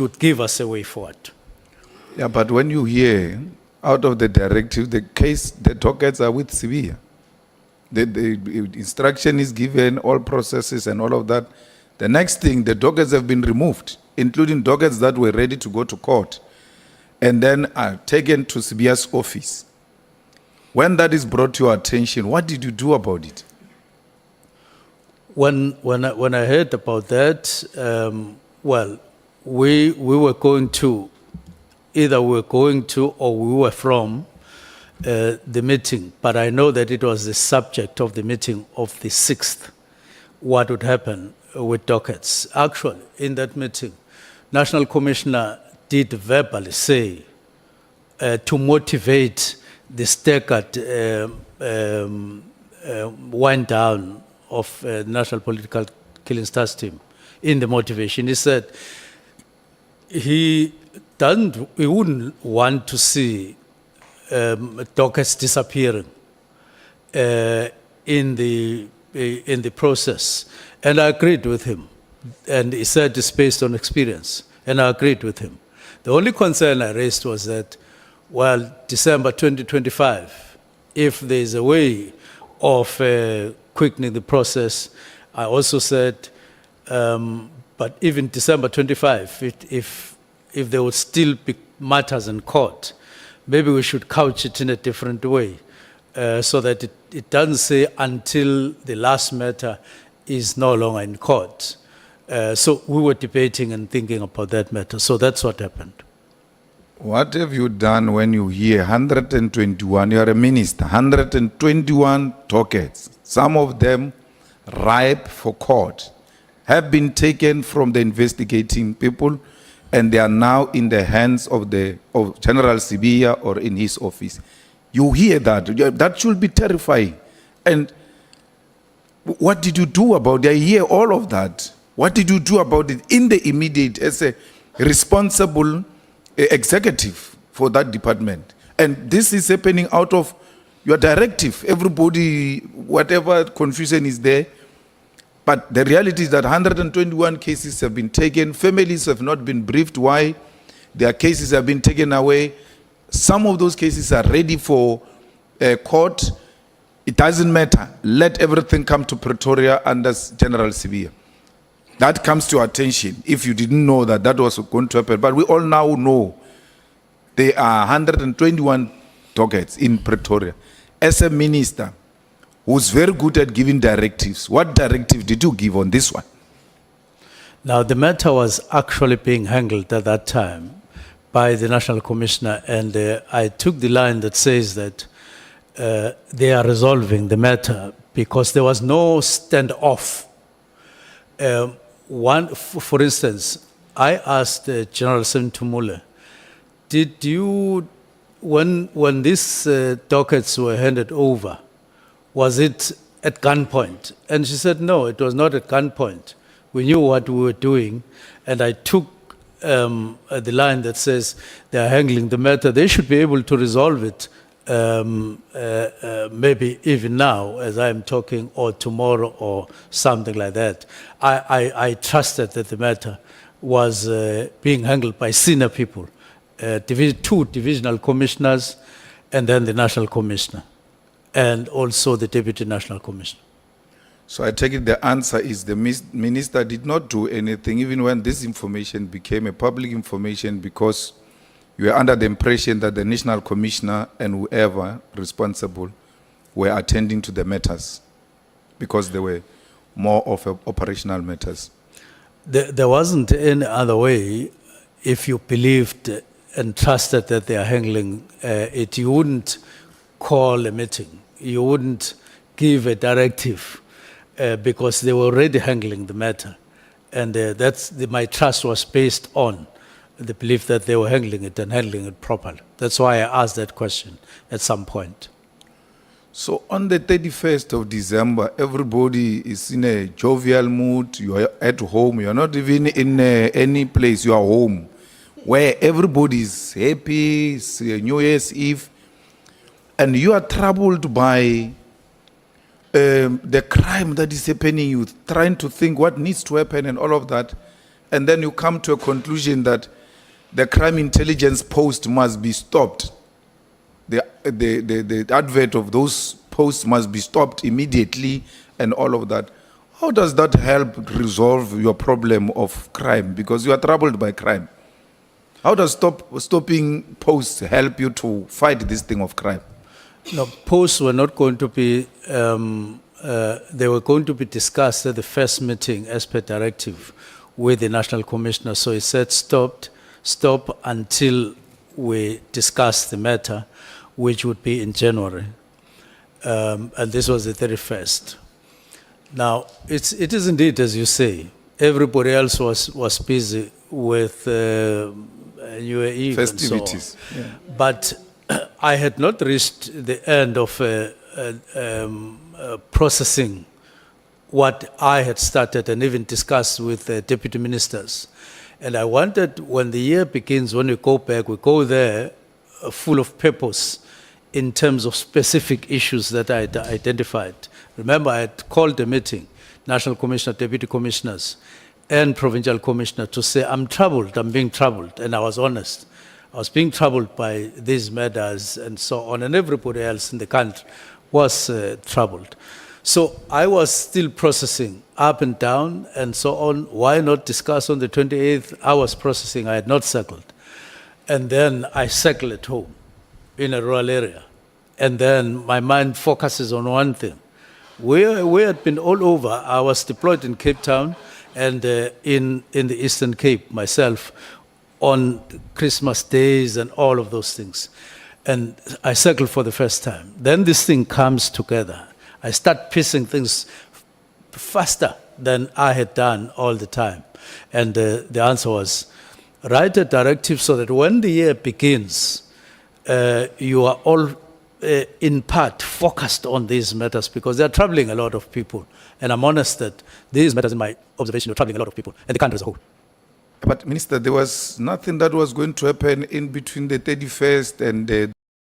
would give us a way forward. Yeah, but when you hear out of the directive, the dockets are with Sevilla. The instruction is given, all processes and all of that. The next thing, the dockets have been removed, including dockets that were ready to go to court, and then are taken to Sevilla's office. When that is brought to your attention, what did you do about it? When I heard about that, we were going to, either we were going to or we were from the meeting, but I know that it was the subject of the meeting of the 6th, what would happen with dockets. Actually, in that meeting, National Commissioner did verbally say to motivate the staggered wind down of National Political Killing Stars team. In the motivation, he said he wouldn't want to see dockets disappearing in the process, and I agreed with him. And he said it's based on experience, and I agreed with him. The only concern I raised was that, December 2025, if there is a way of quickening the process, I also said, but even December 25, if there would still be matters in court, maybe we should couch it in a different way, so that it doesn't say until the last matter is no longer in court. So we were debating and thinking about that matter. So that's what happened. What have you done when you hear 121, you are a minister, 121 dockets, some of them ripe for court, have been taken from the investigating people, and they are now in the hands of General Sevilla or in his office? You hear that. That should be terrifying. And what did you do about it? I hear all of that. What did you do about it in the immediate, as a responsible executive for that department? And this is happening out of your directive. Everybody, whatever confusion is there. But the reality is that 121 cases have been taken. Families have not been briefed why their cases have been taken away. Some of those cases are ready for court. It doesn't matter. Let everything come to Pretoria under General Sevilla. That comes to attention if you didn't know that that was going to happen. But we all now know there are 121 dockets in Pretoria. As a minister who's very good at giving directives, what directive did you give on this one? Now, the matter was actually being handled at that time by the National Commissioner, and I took the line that says that they are resolving the matter because there was no standoff. For instance, I asked General Sentumule, did you, when these dockets were handed over, was it at gunpoint? And she said, no, it was not at gunpoint. We knew what we were doing, and I took the line that says they are handling the matter. They should be able to resolve it maybe even now as I'm talking, or tomorrow, or something like that. I trusted that the matter was being handled by senior people, two divisional commissioners, and then the national commissioner, and also the deputy national commissioner. So I take it the answer is the minister did not do anything, even when this information became a public information, because you were under the impression that the national commissioner and whoever responsible were attending to the matters, because they were more of operational matters. There wasn't any other way. If you believed and trusted that they are handling it, you wouldn't call a meeting. You wouldn't give a directive because they were already handling the matter. And my trust was based on the belief that they were handling it and handling it properly. That's why I asked that question at some point. So on the 31st of December, everybody is in a jovial mood. You are at home. You are not even in any place. You are home, where everybody is happy. It's New Year's Eve. And you are troubled by the crime that is happening. You're trying to think what needs to happen and all of that. and then you come to a conclusion that the crime intelligence post must be stopped. The advert of those posts must be stopped immediately and all of that. How does that help resolve your problem of crime? Because you are troubled by crime. How does stopping posts help you to fight this thing of crime? No, posts were not going to be, they were going to be discussed at the first meeting as per directive with the National Commissioner. So he said stop until we discuss the matter, which would be in January. And this was the 31st. Now, it is indeed, as you say, everybody else was busy with New Year Eve Festivities. and so on. But I had not reached the end of processing what I had started and even discussed with deputy ministers. And I wanted, when the year begins, when we go back, we go there full of purpose in terms of specific issues that I had identified. Remember, I had called a meeting, National Commissioner, Deputy Commissioners, and Provincial Commissioner to say, I'm troubled, I'm being troubled, and I was honest. I was being troubled by these matters and so on, and everybody else in the country was troubled. So I was still processing up and down and so on. Why not discuss on the 28th? I was processing, I had not circled. And then I circle at home in a rural area. And then my mind focuses on one thing. We had been all over. I was deployed in Cape Town and in the Eastern Cape myself on Christmas days and all of those things. And I circled for the first time. Then this thing comes together. I start piecing things faster than I had done all the time. And the answer was, write a directive so that when the year begins, you are all in part focused on these matters because they're troubling a lot of people. And I'm honest that these matters, in my observation, are troubling a lot of people and the country as a whole. But Minister, there was nothing that was going to happen in between the 31st and